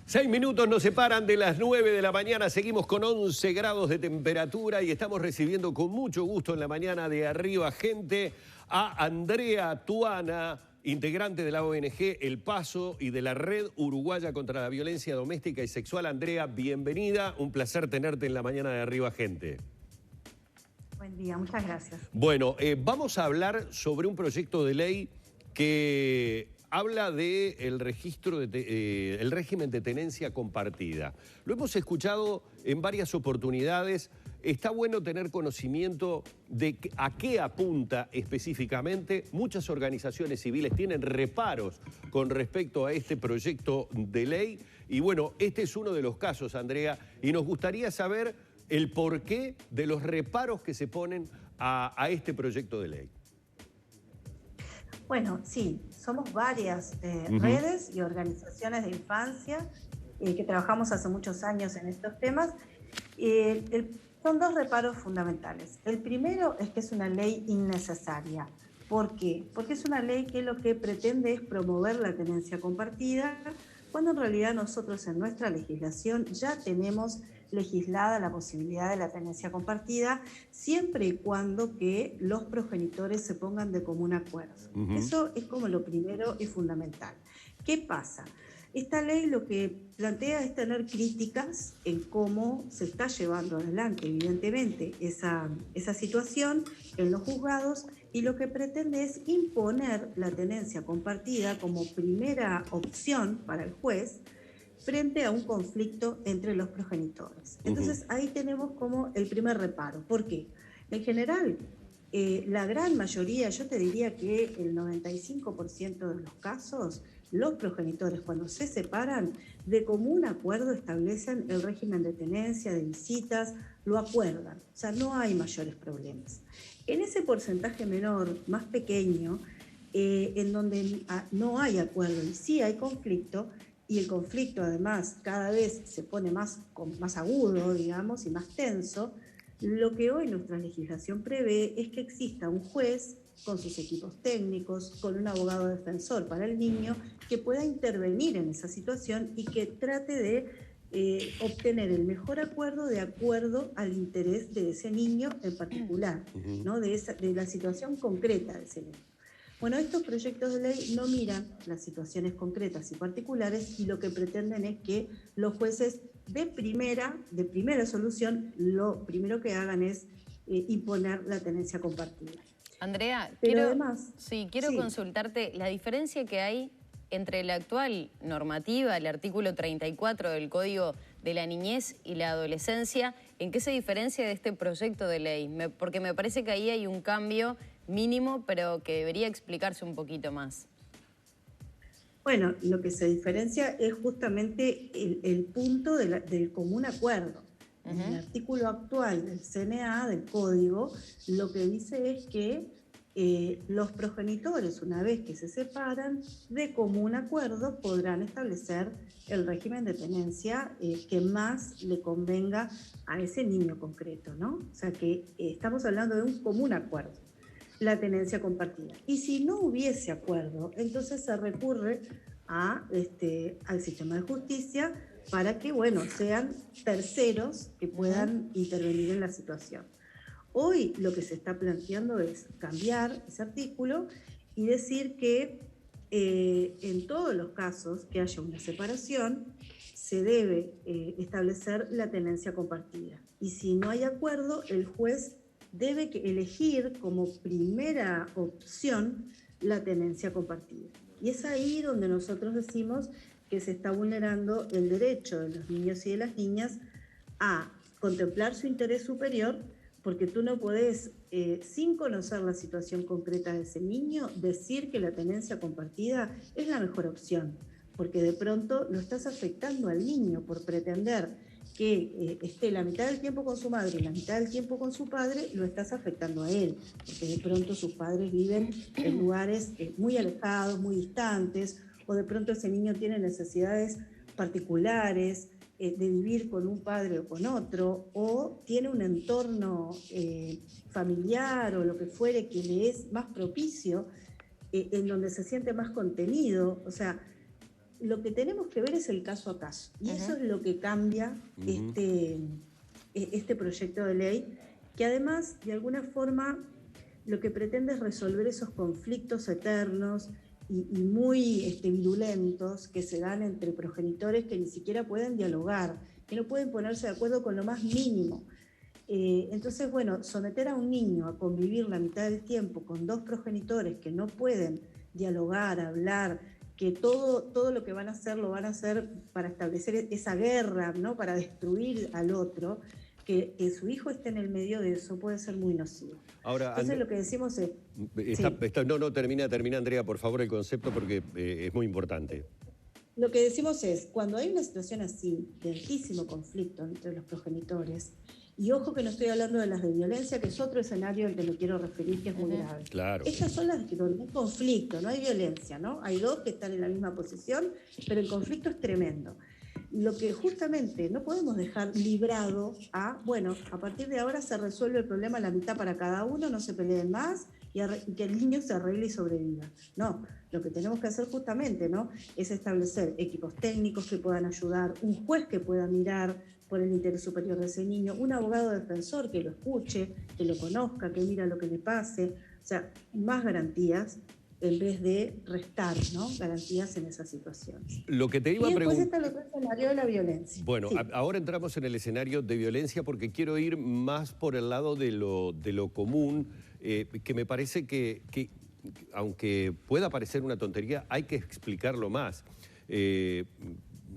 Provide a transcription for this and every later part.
6 minutos nos separan de las 9 de la mañana, seguimos con 11 grados de temperatura y estamos recibiendo con mucho gusto en la mañana de Arriba Gente a Andrea Tuana, integrante de la ONG El Paso y de la Red Uruguaya contra la Violencia Doméstica y Sexual. Andrea, bienvenida, un placer tenerte en la mañana de Arriba Gente. Buen día, muchas gracias. Bueno, vamos a hablar sobre un proyecto de ley que habla del registro, el régimen de tenencia compartida. Lo hemos escuchado en varias oportunidades. Está bueno tener conocimiento de a qué apunta específicamente. Muchas organizaciones civiles tienen reparos con respecto a este proyecto de ley. Y bueno, este es uno de los casos, Andrea, y nos gustaría saber el porqué de los reparos que se ponen a este proyecto de ley. Bueno, sí, somos varias redes y organizaciones de infancia que trabajamos hace muchos años en estos temas. Son dos reparos fundamentales. El primero es que es una ley innecesaria. ¿Por qué? Porque es una ley que lo que pretende es promover la tenencia compartida, cuando en realidad nosotros en nuestra legislación ya tenemos legislada la posibilidad de la tenencia compartida, siempre y cuando que los progenitores se pongan de común acuerdo. Eso es como lo primero y fundamental. ¿Qué pasa? Esta ley lo que plantea es tener críticas en cómo se está llevando adelante, evidentemente, esa situación en los juzgados, y lo que pretende es imponer la tenencia compartida como primera opción para el juez frente a un conflicto entre los progenitores. Entonces ahí tenemos como el primer reparo. ¿Por qué? En general, la gran mayoría, yo te diría que el 95% de los casos, los progenitores cuando se separan, de común acuerdo establecen el régimen de tenencia, de visitas, lo acuerdan. O sea, no hay mayores problemas. En ese porcentaje menor, más pequeño, en donde no hay acuerdo y sí hay conflicto, y el conflicto además cada vez se pone más agudo, digamos, y más tenso, lo que hoy nuestra legislación prevé es que exista un juez con sus equipos técnicos, con un abogado defensor para el niño, que pueda intervenir en esa situación y que trate de obtener el mejor acuerdo de acuerdo al interés de ese niño en particular, ¿no? de la situación concreta de ese niño. Bueno, estos proyectos de ley no miran las situaciones concretas y particulares y lo que pretenden es que los jueces de primera solución, lo primero que hagan es imponer la tenencia compartida. Andrea, quiero consultarte la diferencia que hay entre la actual normativa, el artículo 34 del Código de la Niñez y la Adolescencia. ¿En qué se diferencia de este proyecto de ley? Porque me parece que ahí hay un cambio mínimo, pero que debería explicarse un poquito más. Bueno, lo que se diferencia es justamente el punto del común acuerdo. En el artículo actual del CNA, del Código, lo que dice es que los progenitores, una vez que se separan, de común acuerdo podrán establecer el régimen de tenencia que más le convenga a ese niño concreto, ¿no? O sea que estamos hablando de un común acuerdo, la tenencia compartida. Y si no hubiese acuerdo, entonces se recurre al sistema de justicia para que, bueno, sean terceros que puedan intervenir en la situación. Hoy lo que se está planteando es cambiar ese artículo y decir que en todos los casos que haya una separación se debe establecer la tenencia compartida. Y si no hay acuerdo, el juez debe elegir como primera opción la tenencia compartida. Y es ahí donde nosotros decimos que se está vulnerando el derecho de los niños y de las niñas a contemplar su interés superior, porque tú no podés, sin conocer la situación concreta de ese niño, decir que la tenencia compartida es la mejor opción, porque de pronto lo estás afectando al niño por pretender que esté la mitad del tiempo con su madre y la mitad del tiempo con su padre, lo estás afectando a él, porque de pronto sus padres viven en lugares muy alejados, muy distantes, o de pronto ese niño tiene necesidades particulares de vivir con un padre o con otro, o tiene un entorno familiar o lo que fuere que le es más propicio, en donde se siente más contenido. O sea, lo que tenemos que ver es el caso a caso. Y eso es lo que cambia este proyecto de ley, que además, de alguna forma, lo que pretende es resolver esos conflictos eternos y muy virulentos que se dan entre progenitores que ni siquiera pueden dialogar, que no pueden ponerse de acuerdo con lo más mínimo. Entonces, bueno, someter a un niño a convivir la mitad del tiempo con dos progenitores que no pueden dialogar, hablar, que todo lo que van a hacer lo van a hacer para establecer esa guerra, ¿no? Para destruir al otro, que su hijo esté en el medio de eso puede ser muy nocivo. Ahora, entonces lo que decimos es... No, termina Andrea, por favor, el concepto, porque es muy importante. Lo que decimos es, cuando hay una situación así, de altísimo conflicto entre los progenitores, y ojo que no estoy hablando de las de violencia, que es otro escenario al que me quiero referir, que es muy grave. Claro. Estas son las donde hay conflicto, no hay violencia, ¿no? Hay dos que están en la misma posición, pero el conflicto es tremendo. Lo que justamente no podemos dejar librado bueno, a partir de ahora se resuelve el problema la mitad para cada uno, no se peleen más, y que el niño se arregle y sobreviva. No, lo que tenemos que hacer justamente, ¿no?, es establecer equipos técnicos que puedan ayudar, un juez que pueda mirar por el interés superior de ese niño, un abogado defensor que lo escuche, que lo conozca, que mira lo que le pase, o sea, más garantías en vez de restar, ¿no?, garantías en esas situaciones. Lo que te iba a preguntar... Y después está el otro escenario de la violencia. Bueno, sí. Ahora entramos en el escenario de violencia porque quiero ir más por el lado de lo común, que me parece que, aunque pueda parecer una tontería, hay que explicarlo más.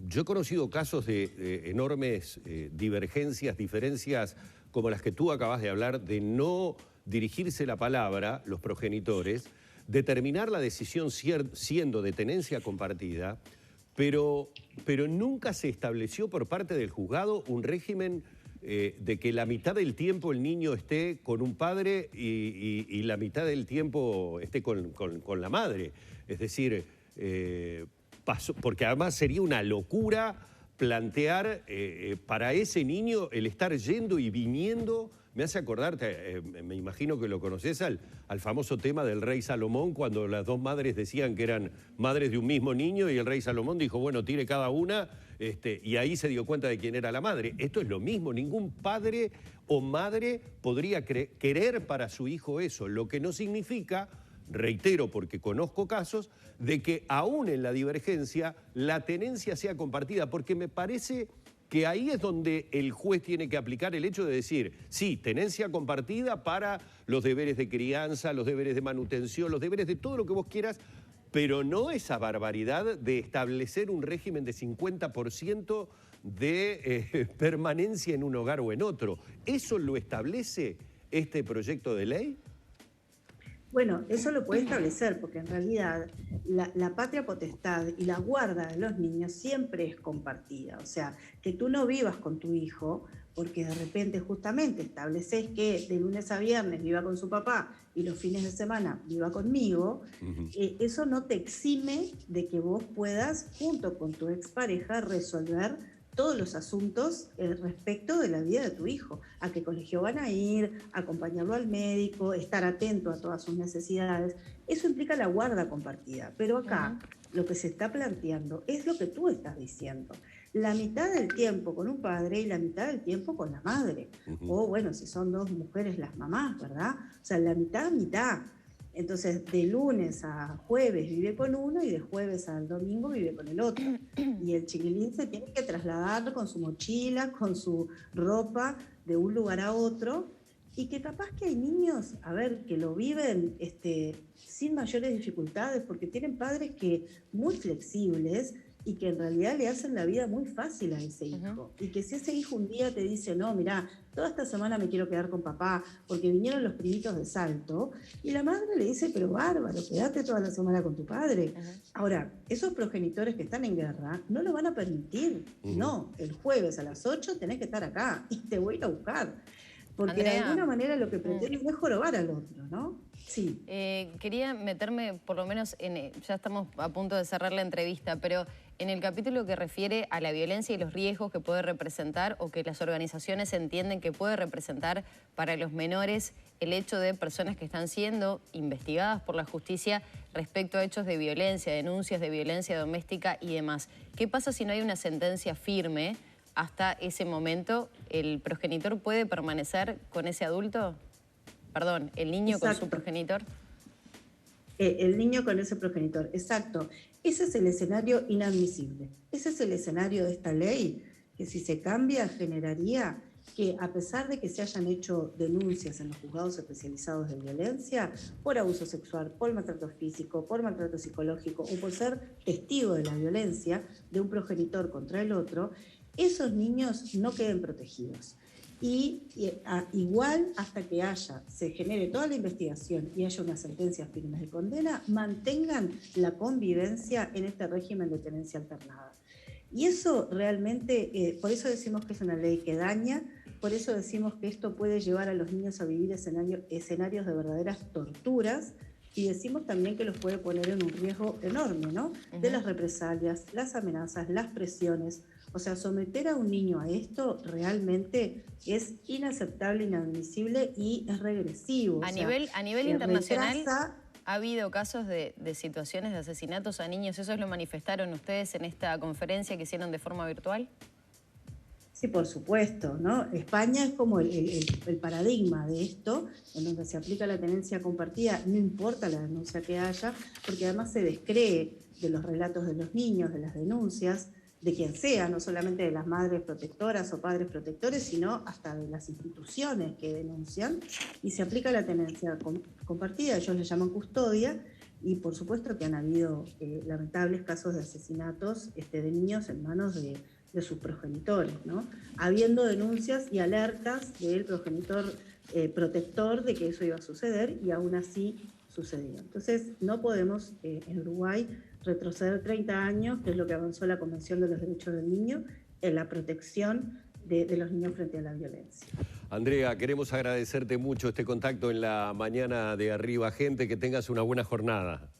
Yo he conocido casos de enormes divergencias, diferencias como las que tú acabas de hablar, de no dirigirse la palabra, los progenitores, determinar la decisión siendo de tenencia compartida, pero nunca se estableció por parte del juzgado un régimen de que la mitad del tiempo el niño esté con un padre y la mitad del tiempo esté con la madre. Es decir, porque además sería una locura plantear para ese niño el estar yendo y viniendo. Me hace acordarte, me imagino que lo conoces, al famoso tema del rey Salomón, cuando las dos madres decían que eran madres de un mismo niño y el rey Salomón dijo, bueno, tire cada una, y ahí se dio cuenta de quién era la madre. Esto es lo mismo, ningún padre o madre podría querer para su hijo eso, lo que no significa, reitero porque conozco casos, de que aún en la divergencia la tenencia sea compartida, porque me parece que ahí es donde el juez tiene que aplicar el hecho de decir, sí, tenencia compartida para los deberes de crianza, los deberes de manutención, los deberes de todo lo que vos quieras, pero no esa barbaridad de establecer un régimen de 50% de permanencia en un hogar o en otro. ¿Eso lo establece este proyecto de ley? Bueno, eso lo puede establecer, porque en realidad la patria potestad y la guarda de los niños siempre es compartida. O sea, que tú no vivas con tu hijo, porque de repente justamente estableces que de lunes a viernes viva con su papá y los fines de semana viva conmigo, eso no te exime de que vos puedas, junto con tu expareja, resolver todos los asuntos respecto de la vida de tu hijo, a qué colegio van a ir, acompañarlo al médico, estar atento a todas sus necesidades. Eso implica la guarda compartida, pero acá lo que se está planteando es lo que tú estás diciendo. La mitad del tiempo con un padre y la mitad del tiempo con la madre. O bueno, si son dos mujeres las mamás, ¿verdad? O sea, la mitad. Entonces, de lunes a jueves vive con uno y de jueves al domingo vive con el otro. Y el chiquilín se tiene que trasladar con su mochila, con su ropa, de un lugar a otro. Y que capaz que hay niños, a ver, que lo viven sin mayores dificultades, porque tienen padres que muy flexibles y que en realidad le hacen la vida muy fácil a ese hijo. Y que si ese hijo un día te dice, no, mirá, toda esta semana me quiero quedar con papá porque vinieron los primitos de Salto, y la madre le dice, pero bárbaro, quédate toda la semana con tu padre. Ahora, esos progenitores que están en guerra no lo van a permitir. No, el jueves a las 8 tenés que estar acá y te voy a ir a buscar. porque Andrea, de alguna manera lo que pretenden es jorobar al otro, ¿no? Sí. Quería meterme, por lo menos, ya estamos a punto de cerrar la entrevista, pero en el capítulo que refiere a la violencia y los riesgos que puede representar o que las organizaciones entienden que puede representar para los menores el hecho de personas que están siendo investigadas por la justicia respecto a hechos de violencia, denuncias de violencia doméstica y demás. ¿Qué pasa si no hay una sentencia firme? Hasta ese momento, ¿el progenitor puede permanecer con ese adulto? Perdón, ¿el niño Exacto. con su progenitor? El niño con ese progenitor, exacto. Ese es el escenario inadmisible. Ese es el escenario de esta ley, que si se cambia generaría que a pesar de que se hayan hecho denuncias en los juzgados especializados de violencia por abuso sexual, por maltrato físico, por maltrato psicológico o por ser testigo de la violencia de un progenitor contra el otro, esos niños no queden protegidos. Igual hasta que se genere toda la investigación y haya una sentencia firme de condena, mantengan la convivencia en este régimen de tenencia alternada. Y eso realmente, por eso decimos que es una ley que daña, por eso decimos que esto puede llevar a los niños a vivir escenarios de verdaderas torturas, y decimos también que los puede poner en un riesgo enorme, ¿no? De las represalias, las amenazas, las presiones. O sea, someter a un niño a esto realmente es inaceptable, inadmisible y es regresivo. A nivel internacional, retrasa. ¿ha habido casos de situaciones de asesinatos a niños? ¿Eso lo manifestaron ustedes en esta conferencia que hicieron de forma virtual? Sí, por supuesto, ¿no? España es como el paradigma de esto, en donde se aplica la tenencia compartida, no importa la denuncia que haya, porque además se descree de los relatos de los niños, de las denuncias, de quien sea, no solamente de las madres protectoras o padres protectores, sino hasta de las instituciones que denuncian, y se aplica la tenencia compartida, ellos le llaman custodia, y por supuesto que han habido lamentables casos de asesinatos de niños en manos de sus progenitores, ¿no? Habiendo denuncias y alertas del progenitor protector de que eso iba a suceder, y aún así sucedió. Entonces, no podemos en Uruguay retroceder 30 años, que es lo que avanzó la Convención de los Derechos del Niño, en la protección de los niños frente a la violencia. Andrea, queremos agradecerte mucho este contacto en la mañana de Arriba Gente, que tengas una buena jornada.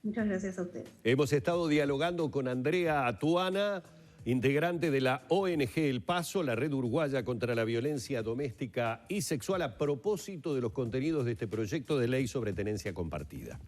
Muchas gracias a ustedes. Hemos estado dialogando con Andrea Atuana, integrante de la ONG El Paso, la Red Uruguaya contra la Violencia Doméstica y Sexual, a propósito de los contenidos de este proyecto de ley sobre tenencia compartida.